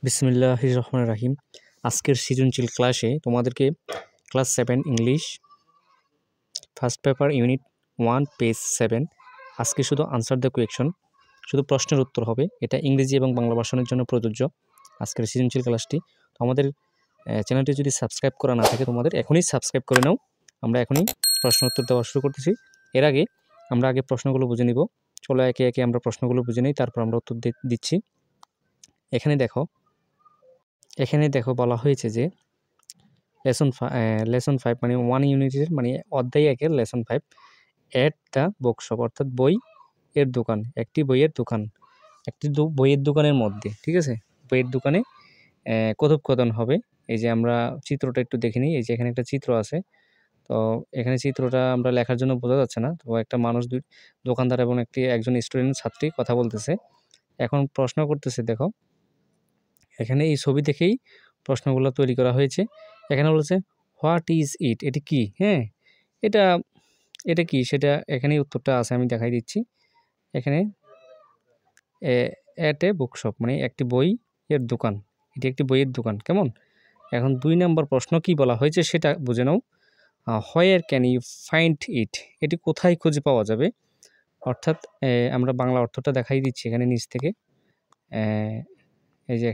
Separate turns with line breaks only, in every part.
বিসমিল্লাহির রহমানির রহিম। আজকের সৃজনশীল ক্লাসে তোমাদেরকে class 7 English first paper unit 1 page 7 আজকে শুধু আনসার দ্য কোয়েকশন, শুধু প্রশ্নের উত্তর হবে। এটা ইংরেজি এবং বাংলা ভার্সনের জন্য প্রযোজ্য আজকের সৃজনশীল ক্লাসটি। তো আমাদের চ্যানেলটি যদি সাবস্ক্রাইব করা না থাকে তোমাদের এখনই সাবস্ক্রাইব করে নাও। আমরা এখনই প্রশ্ন উত্তর দেওয়া শুরু করতেছি। এর আগে আমরা প্রশ্নগুলো বুঝে নিব। চলো একে একে আমরা প্রশ্নগুলো বুঝে নিই, তারপর আমরা উত্তর দিচ্ছি। এখানে দেখো বলা হয়েছে যে লেসন 5 মানে 1 ইউনিটের মানে অধ্যায় 1-এর লেসন 5 এট দ্য বুকশপ, অর্থাৎ বই এর দোকান, একটি বইয়ের দোকান, বইয়ের দোকানের মধ্যে, ঠিক আছে, বইয়ের দোকানে কথোপকথন হবে। এই যে আমরা চিত্রটা একটু দেখে নিই। এই যে এখানে একটা চিত্র আছে। তো এখানে চিত্রটা আমরা লেখার জন্য বোঝা যাচ্ছে না। তো একটা মানুষ, দোকানদার এবং একজন স্টুডেন্ট ছাত্রী কথা বলতেছে। এখন প্রশ্ন করতেছে, দেখো এখানে এই ছবি দেখেই প্রশ্নগুলো তৈরি করা হয়েছে। এখানে বলেছে হোয়াট ইজ ইট, এটি কি? হ্যাঁ, এটা এটা কি সেটা এখানেই উত্তরটা আছে, আমি দেখাই দিচ্ছি। এখানে এট এ বুকশপ মানে একটি বই এর দোকান, এটি একটি বইয়ের দোকান। কেমন? এখন 2 নম্বর প্রশ্ন কি বলা হয়েছে সেটা বুঝে নাও। Where can you find it, এটি কোথায় খুঁজে পাওয়া যাবে? অর্থাৎ আমরা বাংলা অর্থটা দেখাই দিচ্ছি এখানে নিচ থেকে। এই যে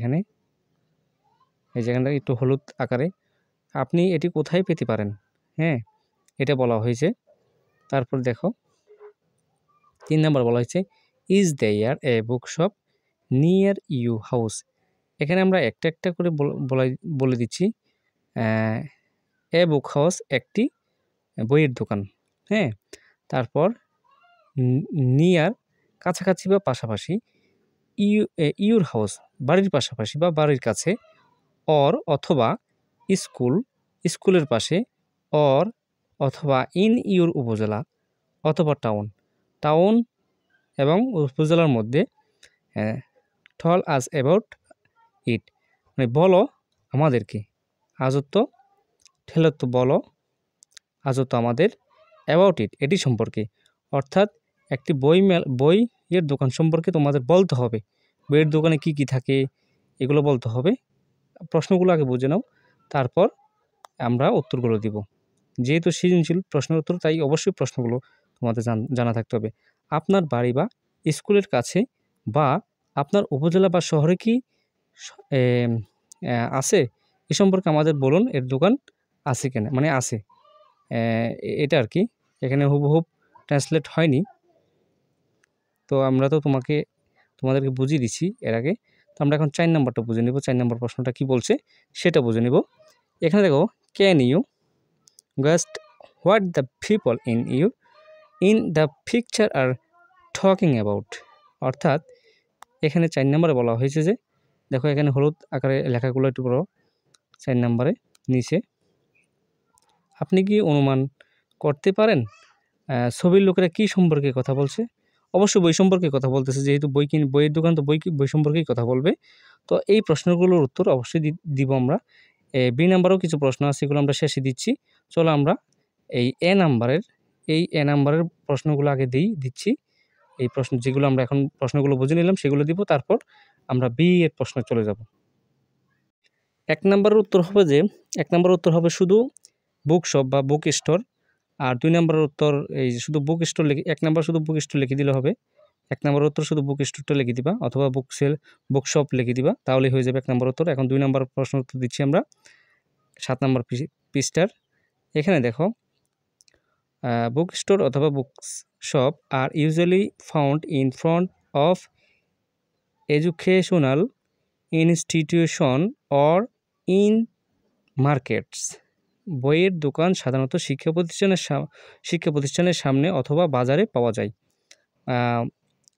এখানটা একটু হলুদ আকারে, আপনি এটি কোথায় পেতে পারেন? হ্যাঁ, এটা বলা হয়েছে। তারপর দেখো 3 নম্বর বলা হয়েছে is there a bookshop near you house. এখানে আমরা একটা একটা করে বলে দিচ্ছি। এ বুক হাউস একটি বইয়ের দোকান। হ্যাঁ, তারপর নিয়ার কাছাকাছি বা পাশাপাশি, ইউর হাউস বাড়ির পাশাপাশি বা বাড়ির কাছে, অথবা স্কুলের পাশে, অথবা ইন ইউর উপজেলা, অথবা টাউন এবং উপজেলার মধ্যে। টল আজ অ্যাবাউট ইট মানে বলো আমাদেরকে, আজত্ব ঠেলত্ব বলো, আজত্ব আমাদের, অ্যাবাউট ইট এটি সম্পর্কে। অর্থাৎ একটি বইয়ের দোকান সম্পর্কে তোমাদের বলতে হবে। বইয়ের দোকানে কি কি থাকে এগুলো বলতে হবে। প্রশ্নগুলো আগে বুঝে নাও, তারপর আমরা উত্তরগুলো দিব। যেহেতু সৃজনশীল প্রশ্নের উত্তর, তাই অবশ্যই প্রশ্নগুলো তোমাদের জানা থাকতে হবে। আপনার বাড়ি বা স্কুলের কাছে বা আপনার উপজেলা বা শহরে কি আছে এ সম্পর্কে আমাদের বলুন, এর দোকান আছে কিনা, মানে আছে, এটা আর কি। এখানে হুবহুব ট্রান্সলেট হয়নি, তো আমরা তো তোমাদেরকে বুঝিয়ে দিচ্ছি এর আগে। তো আমরা এখন 4 নম্বরটা বুঝে নেব। 4 নম্বর প্রশ্নটা কি বলছে সেটা বুঝে নেব। এখানে দেখো, can you guess what the people in the picture are talking about. অর্থাৎ এখানে 4 নম্বরে বলা হয়েছে যে, দেখো এখানে হলুদ আকারে লেখাগুলো একটু বড়। 4 নম্বরে নিচে আপনি কি অনুমান করতে পারেন ছবির লোকেরা কি সম্পর্কে কথা বলছে? অবশ্যই বই সম্পর্কে কথা বলতেছে, যেহেতু বইয়ের দোকান, তো বই সম্পর্কেই কথা বলবে। তো এই প্রশ্নগুলোর উত্তর অবশ্যই দিব আমরা। বি নাম্বারেও কিছু প্রশ্ন আছে, এগুলো আমরা শেষে দিচ্ছি। চলো আমরা এই এ নাম্বারের প্রশ্নগুলো আগে দিচ্ছি। এই প্রশ্ন যেগুলো আমরা এখন প্রশ্নগুলো বুঝে নিলাম সেগুলো দিব, তারপর আমরা বি এর প্রশ্নে চলে যাব। 1 নম্বরের উত্তর হবে শুধু বুকশপ বা বুক স্টোর। আর 2 নম্বরের উত্তর এই শুধু বুক স্টোর 1 নম্বর শুধু বুক স্টোর লিখে দিলে হবে। 1 নম্বরের উত্তর শুধু বুক স্টোরটা লিখে দিবা, অথবা বুকশপ লিখে দিবা, তাহলেই হয়ে যাবে 1 নম্বর উত্তর। এখন 2 নম্বর প্রশ্ন উত্তর দিচ্ছি আমরা 7 নম্বর পৃষ্ঠার। এখানে দেখো, বুক স্টোর অথবা bookshop are usually found in front of educational institution or in markets. বইয়ের দোকান সাধারণত শিক্ষা প্রতিষ্ঠানের সামনে অথবা বাজারে পাওয়া যায়।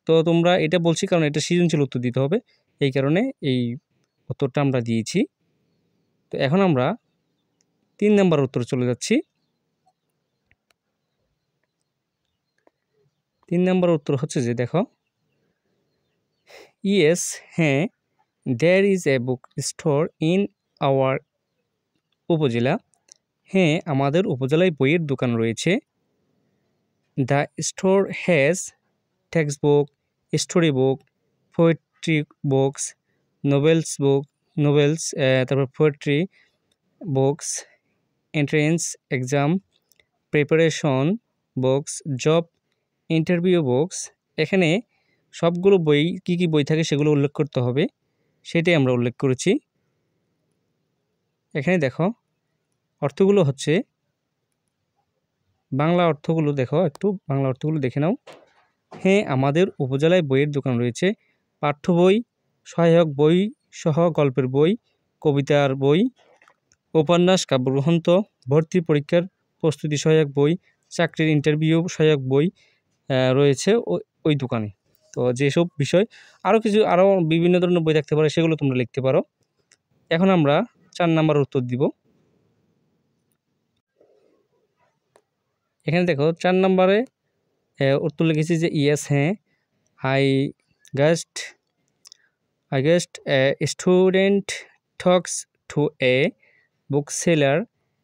তো তোমরা এটা বলছি কারণ এটা সৃজনশীল উত্তর দিতে হবে, এই কারণে এই উত্তরটা আমরা দিয়েছি। তো এখন আমরা 3 নম্বর উত্তর চলে যাচ্ছি। 3 নম্বর উত্তর হচ্ছে যে, দেখো, ইয়েস, হ্যাঁ, there is a book store in our upazila. হ্যাঁ, আমাদের উপজেলায় বইয়ের দোকান রয়েছে। The store has text book, story book, poetry books, novels book, novels, তারপর poetry books, entrance exam preparation books, job interview books. এখানে সবগুলো বই কি কি বই থাকে সেগুলো উল্লেখ করতে হবে, সেটাই আমরা উল্লেখ করেছি। এখানে দেখো অর্থগুলো হচ্ছে বাংলা অর্থগুলো, দেখো একটু বাংলা অর্থগুলো দেখে নাও। হ্যাঁ, আমাদের উপজেলায় বইয়ের দোকান রয়েছে। পাঠ্য বই, সহায়ক বই সহ গল্পের বই, কবিতার বই, উপন্যাস, কাব্যগ্রন্থ, ভর্তি পরীক্ষার প্রস্তুতি সহায়ক বই, চাকরির ইন্টারভিউ সহায়ক বই রয়েছে ওই দোকানে। তো যেসব বিষয় আরও বিভিন্ন ধরনের বই থাকতে পারে, সেগুলো তোমরা লিখতে পারো। এখন আমরা 4 নাম্বার উত্তর দিব। এখানে দেখো 4 নম্বরে উত্তর লিখেছি যে ইয়েস, হ্যাঁ, I guessed a student talks to a bookseller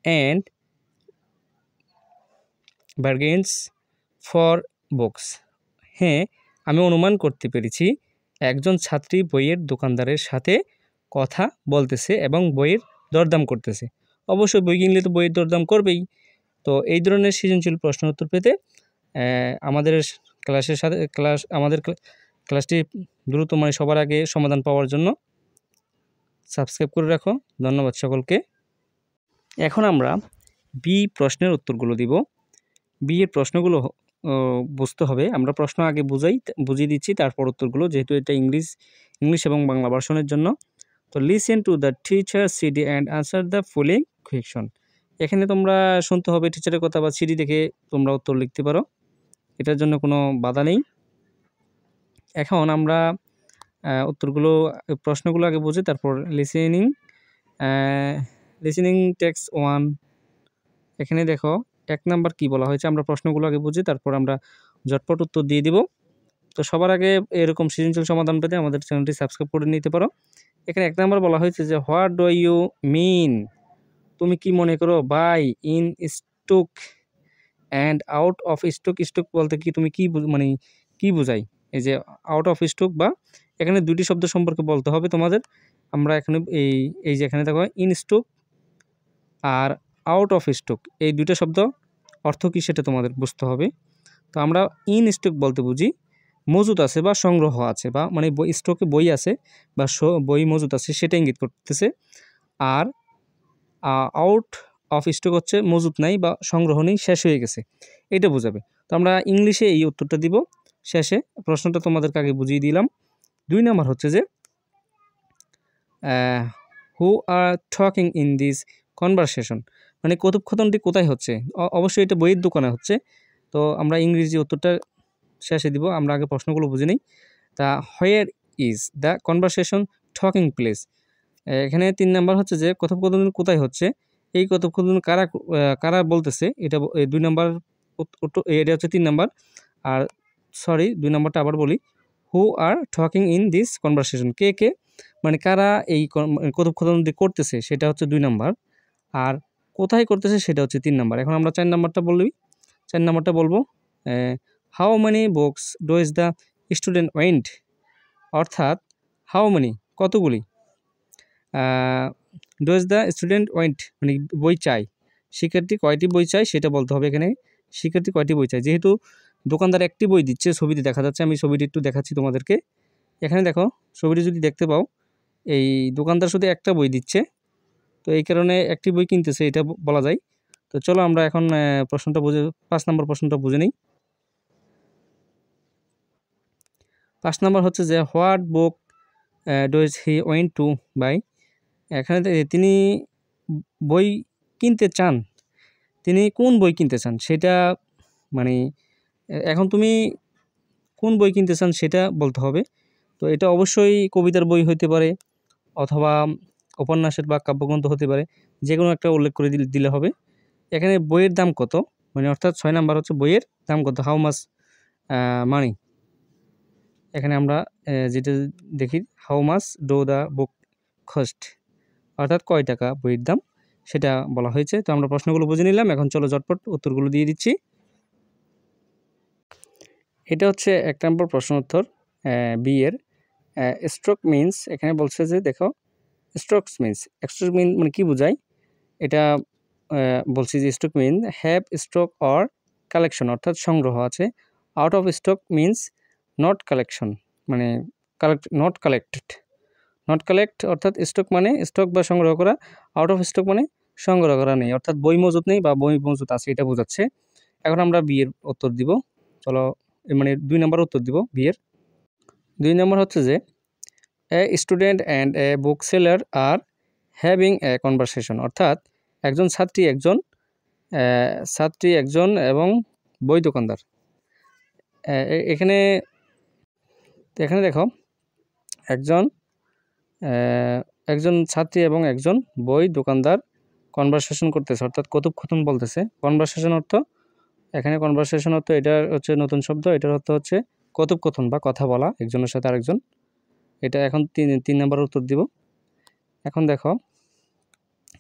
and bargains for books. হ্যাঁ, আমি অনুমান করতে পেরেছি একজন ছাত্রী বইয়ের দোকানদারের সাথে কথা বলতেছে এবং বইয়ের দরদাম করতেছে। অবশ্যই বই কিনলে তো বইয়ের দরদাম করবেই। তো এই ধরনের সৃজনশীল প্রশ্ন উত্তর পেতে আমাদের আমাদের ক্লাসটি দ্রুত সবার আগে সমাধান পাওয়ার জন্য সাবস্ক্রাইব করে রাখো। ধন্যবাদ সকলকে। এখন আমরা বি প্রশ্নের উত্তরগুলো দিব। বি এর প্রশ্নগুলো বুঝতে হবে। আমরা প্রশ্ন আগে বুঝিয়ে দিচ্ছি, তারপর উত্তরগুলো, যেহেতু এটা ইংলিশ এবং বাংলা ভার্সনের জন্য। তো listen to the teacher CD and answer the following question. এখানে তোমরা শুনতে হবে টিচারের কথা বা সিডি দেখে তোমরা উত্তর লিখতে পারো, এটার জন্য কোনো বাধা নেই। এখন আমরা প্রশ্নগুলো আগে বুঝি, তারপর লিসেনিং টেক্সট 1। এখানে দেখো 1 নাম্বার কি বলা হয়েছে, আমরা প্রশ্নগুলো আগে বুঝি, তারপর আমরা ঝটপট উত্তর দিয়ে দিব। তো সবার আগে এরকম সৃজনশীল সমাধান পেতে আমাদের চ্যানেলটি সাবস্ক্রাইব করে নিতে পারো। এখানে 1 নাম্বার বলা হয়েছে যে হোয়াট ডু ইউ মিন, তুমি কি মনে করো by in stock and out of stock. Stock বলতে কি তুমি কি বোঝাই, এই যে আউট অফ স্টক, বা এখানে দুটি শব্দ সম্পর্কে বলতে হবে তোমাদের। আমরা এখানে এই যে এখানে দেখো ইন স্টক আর আউট অফ স্টক, এই দুটো শব্দ অর্থ কী সেটা তোমাদের বুঝতে হবে। তো আমরা ইন স্টক বলতে বুঝি মজুত আছে বা সংগ্রহ আছে, বা স্টকে বই আছে বা বই মজুত আছে, সেটা ইঙ্গিত করতেছে। আর আউট অফ স্টক হচ্ছে মজুত নাই বা সংগ্রহ নেই, শেষ হয়ে গেছে, এটা বোঝাবে। তো আমরা ইংলিশে এই উত্তরটা দিব শেষে। প্রশ্নটা তোমাদেরকে আগে বুঝিয়ে দিলাম। 2 নাম্বার হচ্ছে যে who are talking in this conversation, কথোপকথনটি কোথায় হচ্ছে। অবশ্যই এটা বইয়ের দোকানে হচ্ছে। তো আমরা ইংরেজি উত্তরটা শেষে দিব, আমরা আগে প্রশ্নগুলো বুঝে নিই। তা where is the conversation talking place. এখানে 3 নাম্বার হচ্ছে যে কথোপকথন কোথায় হচ্ছে, এই কথোপকথন কারা বলতেছে, এটা 2 নাম্বার। এটা হচ্ছে 3 নাম্বার। আর 2 নাম্বারটা আবার বলি, who are talking in this conversation, কে কারা এই কথোপকথনটি করতেছে, সেটা হচ্ছে 2 নাম্বার। আর কোথায় করতেছে সেটা হচ্ছে 3 নাম্বার। এখন আমরা 4 নাম্বারটা বলবি। 4 নাম্বারটা বলবো how many books dose the student went, অর্থাৎ হাউ মেনি কতগুলি, ডোজ দ্য স্টুডেন্ট ওয়েন্ট বই চাই, শিক্ষার্থী কয়টি বই চাই সেটা বলতে হবে। এখানে শিক্ষার্থী কয়টি বই চাই, যেহেতু দোকানদার একটি বই দিচ্ছে, ছবিটি দেখা যাচ্ছে, আমি ছবিটি একটু দেখাচ্ছি তোমাদেরকে। এখানে দেখো ছবিটি যদি দেখতে পাও, এই দোকানদার শুধু একটা বই দিচ্ছে, তো এই কারণে একটি বই কিনতেছে, এটা বলা যায়। তো চলো আমরা এখন প্রশ্নটা 5 নম্বর প্রশ্নটা বুঝে নিই। 5 নম্বর হচ্ছে যে what book does he went to buy. এখানে তিনি বই কিনতে চান, তিনি কোন বই কিনতে চান সেটা, এখন তুমি কোন বই কিনতে চান সেটা বলতে হবে। তো এটা অবশ্যই কবিতার বই হতে পারে, অথবা উপন্যাসের বা কাব্যগ্রন্থ হতে পারে, যে কোনো একটা উল্লেখ করে দিলে হবে। এখানে বইয়ের দাম কত, অর্থাৎ 6 নাম্বার হচ্ছে বইয়ের দাম কত, হাউ মাচ মানি। এখানে আমরা যেটা দেখি, how much do the book cost, অর্থাৎ কয় টাকা বইয়ের দাম, সেটা বলা হয়েছে। তো আমরা প্রশ্নগুলো বুঝে নিলাম, এখন চলো ঝটপট উত্তরগুলো দিয়ে দিচ্ছি। এটা হচ্ছে 1 নম্বর প্রশ্ন উত্তর বি এর। স্ট্রোক মিন্স, এখানে বলছে যে দেখো স্টকস মিন মানে কি বোঝায় এটা বলছি যে stock mean have stock or collection অর্থাৎ সংগ্রহ আছে। Out of stock means not collection মানে নট কালেক্ট অর্থাৎ স্টক মানে স্টক বা সংগ্রহ করা, আউট অফ স্টক মানে সংগ্রহ করা নেই, অর্থাৎ বই মজুত নেই বা বই মজুত আছে এটা বোঝাচ্ছে। এখন আমরা বিয়ের উত্তর দিব। চলো মানে 2 নম্বর উত্তর দিব বিয়ের। 2 নম্বর হচ্ছে যে a student and a book seller are having a conversation অর্থাৎ একজন ছাত্রী একজন এবং বই দোকানদার। এখানে এখানে দেখো একজন একজন ছাত্রী এবং একজন বই দোকানদার কনভারসেশন করতেছে অর্থাৎ কথোপকথন বলতেছে। কনভারসেশন অর্থ এখানে কনভারসেশন অর্থ এটা হচ্ছে নতুন শব্দ, এটার অর্থ হচ্ছে কথোপকথন বা কথা বলা একজনের সাথে আরেকজন। এটা এখন 3 নম্বর উত্তর দিব। এখন দেখো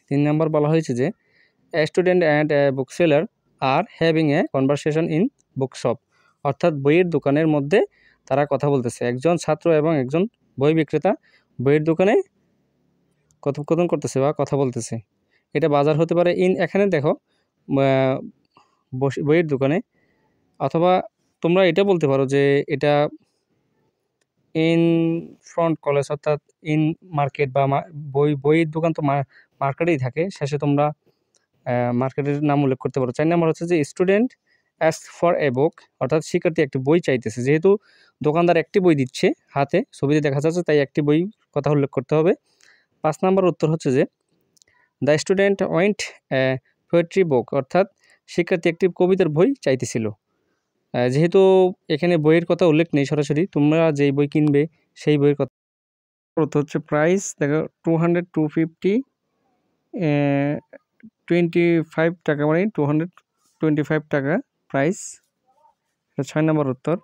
3 নম্বর বলা হয়েছে যে a student and a book seller are having a conversation in book shop অর্থাৎ বইয়ের দোকানের মধ্যে তারা কথা বলতেছে। একজন ছাত্র এবং একজন বই বিক্রেতা বইয়ের দোকানে কথোপকথন করতেছে বা কথা বলতেছে। এটা বাজার হতে পারে এখানে দেখো বইয়ের দোকানে, অথবা তোমরা এটা বলতে পারো যে এটা ইন ফ্রন্ট কলেজ অর্থাৎ ইন মার্কেট বা বইয়ের দোকান তো মার্কেটেই থাকে, শেষে তোমরা মার্কেটের নাম উল্লেখ করতে পারো। 4 নম্বর হচ্ছে যে স্টুডেন্ট অ্যাস্ক ফর এ বুক অর্থাৎ শিক্ষার্থী একটি বই চাইতেছে। যেহেতু দোকানদার একটি বই দিচ্ছে হাতে, ছবিতে দেখা যাচ্ছে, তাই একটি বই কথা উল্লেখ করতে হবে। 5 নম্বর উত্তর হচ্ছে যে the student went a poetry book অর্থাৎ শিক্ষার্থী একটি কবিতার বই চাইতেছিল। যেহেতু এখানে বইয়ের কথা উল্লেখ নেই সরাসরি, তোমরা যেই বই কিনবে সেই বইয়ের কথা হচ্ছে। প্রাইস দেখো 200 250 25 টাকা মানে 225 টাকা প্রাইস। 6 নম্বর উত্তর।